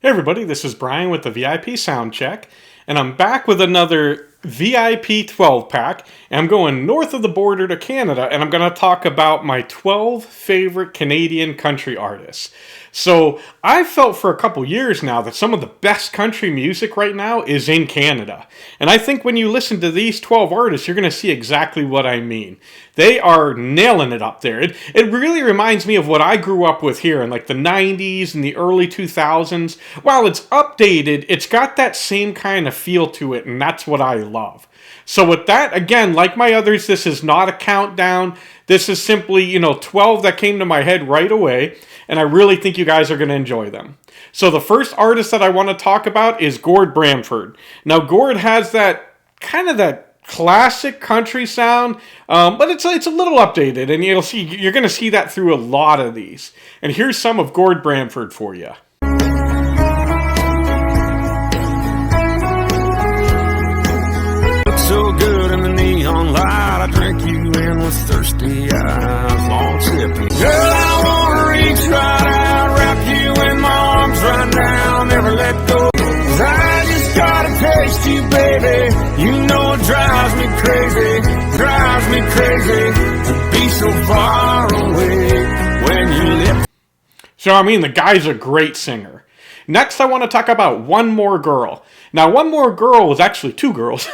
Hey everybody, this is Brian with the VIP Sound Check, and I'm back with another VIP 12 pack, and I'm going north of the border to Canada, and I'm going to talk about my 12 favorite Canadian country artists. So I've felt for a couple years now that some of the best country music right now is in Canada. And I think when you listen to these 12 artists, you're going to see exactly what I mean. They are nailing it up there. It really reminds me of what I grew up with here in like the 90s and the early 2000s. While it's updated, it's got that same kind of feel to it, and that's what I love. So with that, again, like my others, this is not a countdown. This is simply, 12 that came to my head right away, and I really think you guys are going to enjoy them. So the first artist that I want to talk about is Gord Bramford. Now, Gord has that classic country sound, but it's a little updated, and you're going to see that through a lot of these. And here's some of Gord Bramford for you. So good in the neon light, I drink you in with thirsty eyes, long sipping. Girl, I wanna reach right out, wrap you in my arms right now, never let go. 'Cause I just gotta taste you, baby. You know it drives me crazy to be so far away when you live. So, the guy's a great singer. Next, I want to talk about One More Girl. Now, One More Girl was actually two girls.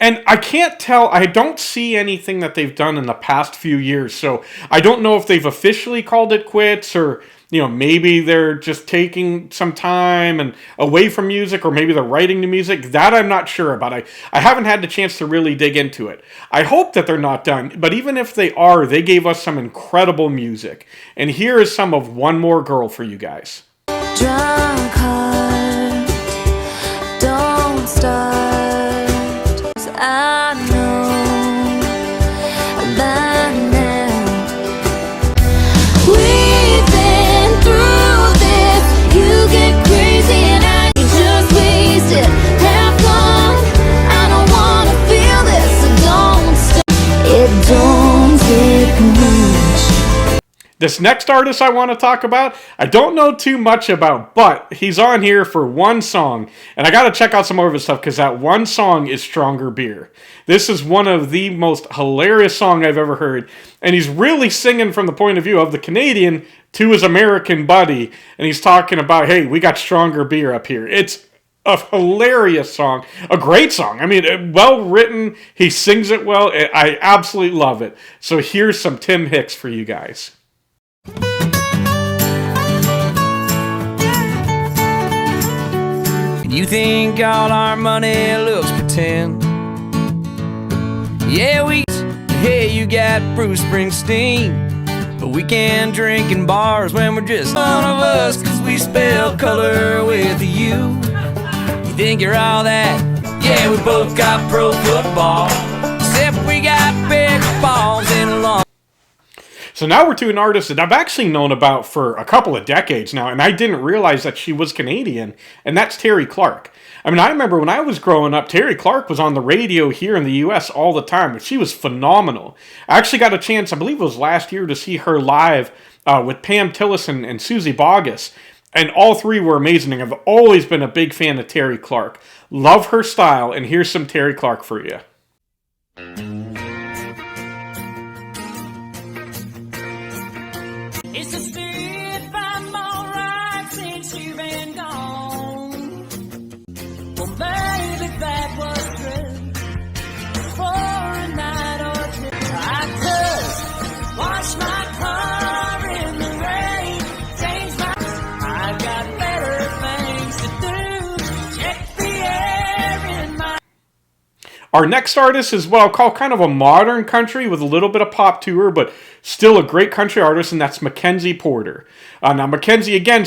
And I can't tell, I don't see anything that they've done in the past few years. So I don't know if they've officially called it quits, or, maybe they're just taking some time and away from music, or maybe they're writing new music. That I'm not sure about. I haven't had the chance to really dig into it. I hope that they're not done. But even if they are, they gave us some incredible music. And here is some of One More Girl for you guys. Drunk heart, don't start, 'cause I know by now we've been through this. You get crazy and I just waste it. Have fun, I don't wanna feel this, so don't stop. It don't take much. This next artist I want to talk about, I don't know too much about, but he's on here for one song, and I got to check out some more of his stuff because that one song is Stronger Beer. This is one of the most hilarious songs I've ever heard, and he's really singing from the point of view of the Canadian to his American buddy, and he's talking about, hey, we got stronger beer up here. It's a hilarious song, a great song. Well written, he sings it well, I absolutely love it. So here's some Tim Hicks for you guys. You think all our money looks pretend? Yeah, hey, you got Bruce Springsteen, but we can't drink in bars when we're just one of us, 'cause we spell color with you. You think you're all that? Yeah, we both got pro football, except we got big balls and long. So now we're to an artist that I've actually known about for a couple of decades now, and I didn't realize that she was Canadian, and that's Terri Clark. I remember when I was growing up, Terri Clark was on the radio here in the U.S. all the time, but she was phenomenal. I actually got a chance, I believe it was last year, to see her live with Pam Tillis and Susie Boggess, and all three were amazing. I've always been a big fan of Terri Clark. Love her style, and here's some Terri Clark for you. It's a if I'm alright since you've been gone. Well, maybe that was true for a night or two. I could wash my car in the rain, change my. I've got better things to do. Check the air in my. Our next artist is what I'll call kind of a modern country with a little bit of pop to her, but still a great country artist, and that's Mackenzie Porter. Now, Mackenzie, again,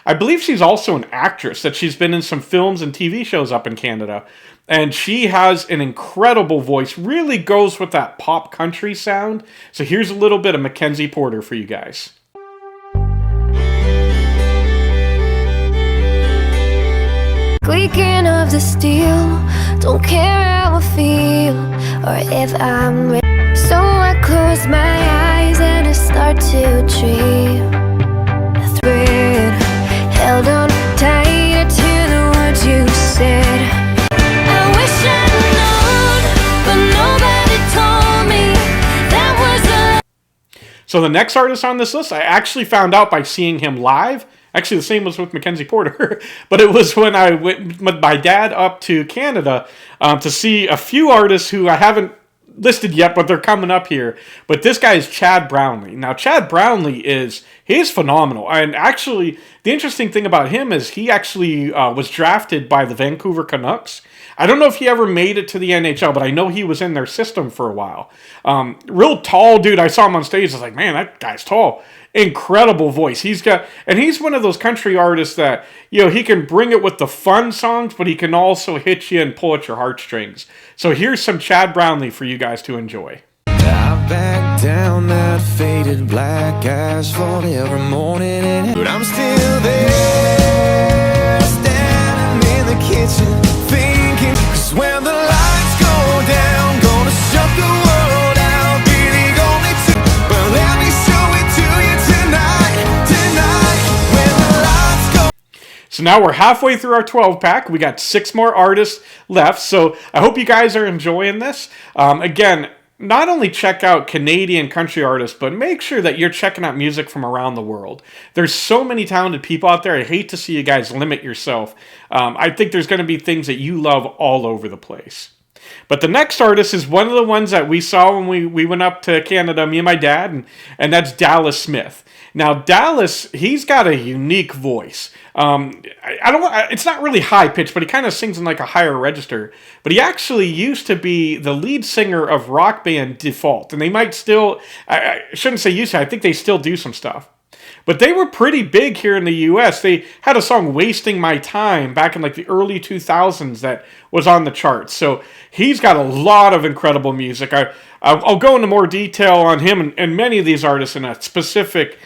I believe she's also an actress, that she's been in some films and TV shows up in Canada, and she has an incredible voice, really goes with that pop country sound. So here's a little bit of Mackenzie Porter for you guys. Squeaking of the steel, don't care how I feel or if I'm ready. So I close my eyes and I start to dream. A thread held on tight. So the next artist on this list, I actually found out by seeing him live. Actually, the same was with Mackenzie Porter, but it was when I went with my dad up to Canada to see a few artists who I haven't listed yet, but they're coming up here. But this guy is Chad Brownlee. Now, Chad Brownlee he's phenomenal. And actually, the interesting thing about him is he actually was drafted by the Vancouver Canucks. I don't know if he ever made it to the NHL, but I know he was in their system for a while. Real tall dude. I saw him on stage. I was like, man, that guy's tall. Incredible voice. He's one of those country artists that, he can bring it with the fun songs, but he can also hit you and pull at your heartstrings. So here's some Chad Brownlee for you guys to enjoy. I back down that faded black asphalt every morning, but I'm still there, standing in the kitchen, thinking, 'cause when the lights go down, gonna shut the world out, beating only two, but let me show it to you tonight, when the lights go. So now we're halfway through our 12-pack. We got 6 more artists left, so I hope you guys are enjoying this. Again, not only check out Canadian country artists, but make sure that you're checking out music from around the world. There's so many talented people out there. I hate to see you guys limit yourself. I think there's going to be things that you love all over the place. But the next artist is one of the ones that we saw when we went up to Canada, me and my dad, and that's Dallas Smith. Now, Dallas, he's got a unique voice. It's not really high pitched, but he kind of sings in like a higher register. But he actually used to be the lead singer of rock band Default. And they might still, I shouldn't say used to, I think they still do some stuff. But they were pretty big here in the U.S. They had a song, Wasting My Time, back in like the early 2000s that was on the charts. So he's got a lot of incredible music. I'll go into more detail on him and many of these artists in a specific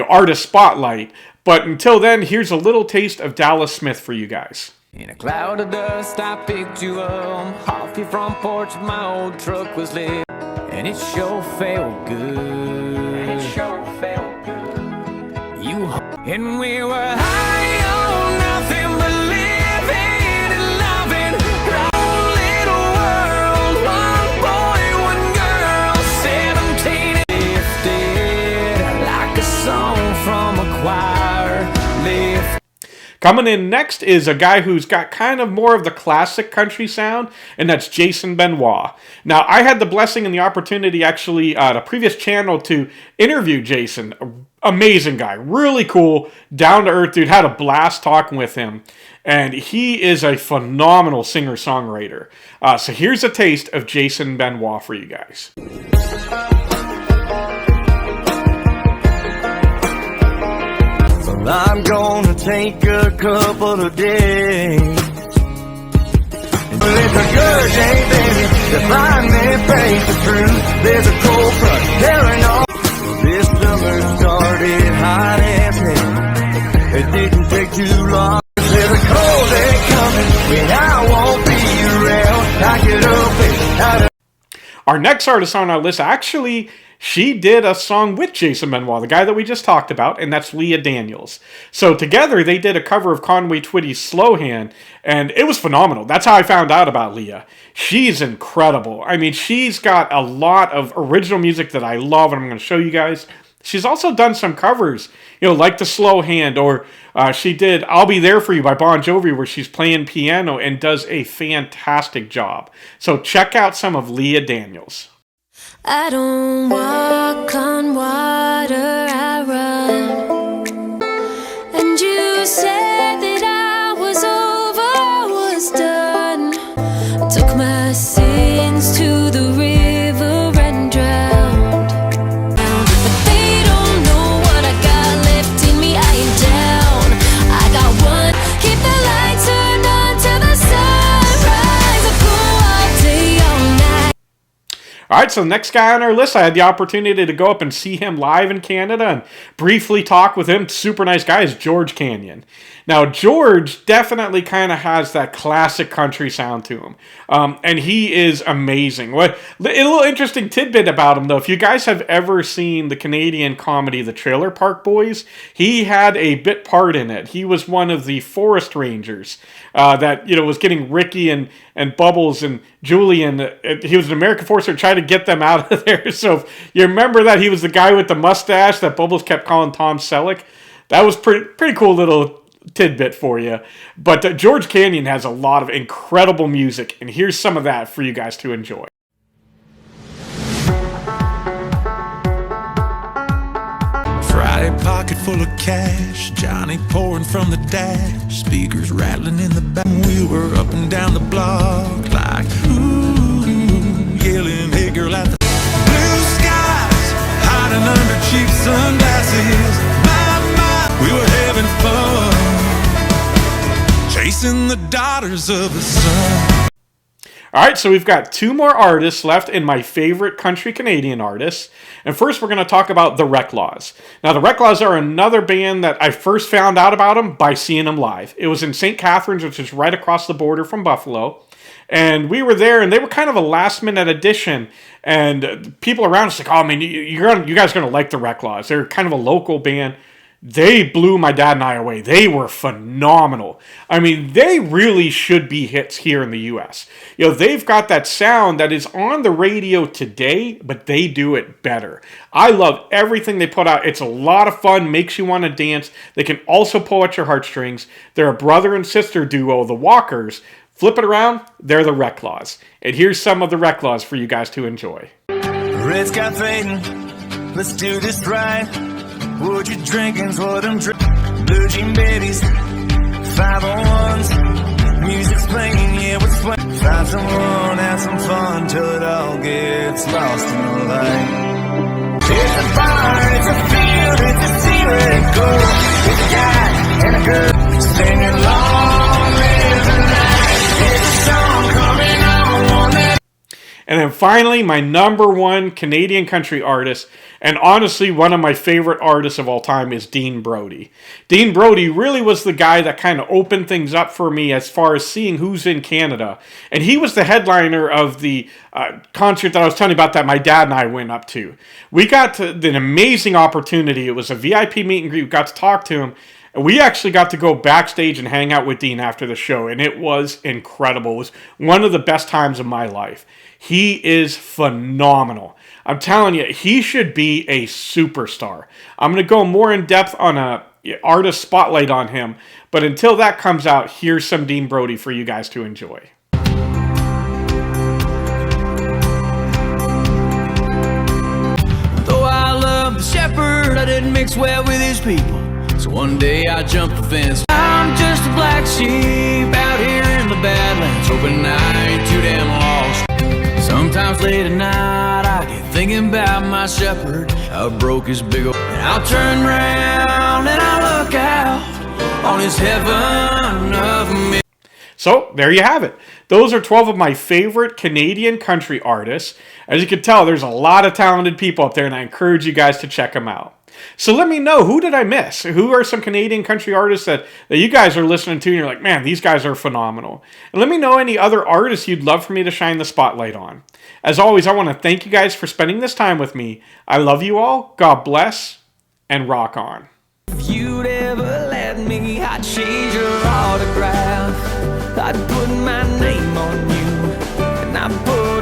artist spotlight. But until then, here's a little taste of Dallas Smith for you guys. In a cloud of dust, I picked you up off your front porch. My old truck was lit, and it sure felt good. And we were high on nothing but living and loving our own little world. One boy, one girl, 17 lifted like a song from a choir. Coming in next is a guy who's got kind of more of the classic country sound, and that's Jason Benoit. Now, I had the blessing and the opportunity actually at a previous channel to interview Jason. Amazing guy, really cool, down-to-earth dude, had a blast talking with him. And he is a phenomenal singer-songwriter. So here's a taste of Jason Benoit for you guys. I'm gonna take a couple of days. Let the good day, baby, to find me face the truth. There's a cold front tearing on. This summer started hot as hell. It didn't take too long. There's a cold day coming when I won't be around. I get up and out of. Our next artist on our list, actually, she did a song with Jason Benoit, the guy that we just talked about, and that's Leah Daniels. So together, they did a cover of Conway Twitty's Slow Hand, and it was phenomenal. That's how I found out about Leah. She's incredible. I mean, she's got a lot of original music that I love, and I'm going to show you guys. She's also done some covers, like the Slow Hand, or she did I'll Be There For You by Bon Jovi, where she's playing piano and does a fantastic job. So check out some of Leah Daniels. I don't walk on water, I run. And you said that I was over, was done. Took my sins to the river and drowned. But they don't know what I got left in me, I ain't down. I got one, keep the lights turned on till the sunrise. I go all day, all night. All right, so the next guy on our list, I had the opportunity to go up and see him live in Canada and briefly talk with him. Super nice guy is George Canyon. Now, George definitely kind of has that classic country sound to him, and he is amazing. A little interesting tidbit about him, though, if you guys have ever seen the Canadian comedy The Trailer Park Boys, he had a bit part in it. He was one of the forest rangers that was getting Ricky and Bubbles and Julian. He was an American Forester trying to get them out of there. So if you remember that, he was the guy with the mustache that Bubbles kept calling Tom Selleck. That was pretty cool little tidbit for you. But George Canyon has a lot of incredible music, and here's some of that for you guys to enjoy. Friday pocket full of cash, Johnny pouring from the dash, speakers rattling in the back. We were up and down the block like ooh, yelling, hey girl at the blue skies, hiding under cheap sunglasses. My, we were having fun, chasing the daughters of the sun. All right, so we've got two more artists left in my favorite country Canadian artists. And first, we're going to talk about the Reclaws. Now, the Reclaws are another band that I first found out about them by seeing them live. It was in St. Catharines, which is right across the border from Buffalo. And we were there, and they were kind of a last-minute addition. And people around us like, oh, man, you guys are going to like the Reclaws. They're kind of a local band. They blew my dad and I away. They were phenomenal. I mean, they really should be hits here in the U.S. They've got that sound that is on the radio today, but they do it better. I love everything they put out. It's a lot of fun, makes you want to dance. They can also pull at your heartstrings. They're a brother and sister duo, the Walkers. Flip it around, they're the Reclaws. And here's some of the Reclaws for you guys to enjoy. Red sky fading, let's do this right. What you drinking's what I'm drinking. Blue jean babies, 501s. Music's playing, yeah, we're playing. Find someone, have some fun till it all gets lost in the light. It's a fire, it's a field, it's a sea where it goes. It's a guy and a girl singing long live the night. It's a song coming on one that. And then finally, my number one Canadian country artist, and honestly, one of my favorite artists of all time is Dean Brody. Dean Brody really was the guy that kind of opened things up for me as far as seeing who's in Canada. And he was the headliner of the concert that I was telling you about that my dad and I went up to. We got an amazing opportunity. It was a VIP meet and greet. We got to talk to him. We actually got to go backstage and hang out with Dean after the show, and it was incredible. It was one of the best times of my life. He is phenomenal. I'm telling you, he should be a superstar. I'm going to go more in depth on a artist spotlight on him, but until that comes out, here's some Dean Brody for you guys to enjoy. Though I love the shepherd, I didn't mix well with his people. So one day I jumped the fence. I'm just a black sheep out here in the Badlands, hoping I ain't too damn lost. Sometimes late at night I get thinking about my shepherd, how broke his big old. And I'll turn round and I'll look out on his heaven of me. So, there you have it. Those are 12 of my favorite Canadian country artists. As you can tell, there's a lot of talented people up there, and I encourage you guys to check them out. So let me know, who did I miss? Who are some Canadian country artists that you guys are listening to and you're like, man, these guys are phenomenal. And let me know any other artists you'd love for me to shine the spotlight on. As always, I want to thank you guys for spending this time with me. I love you all. God bless, and rock on. If you'd ever let me, I'd change your autograph. I'd put my name on you, and I'd put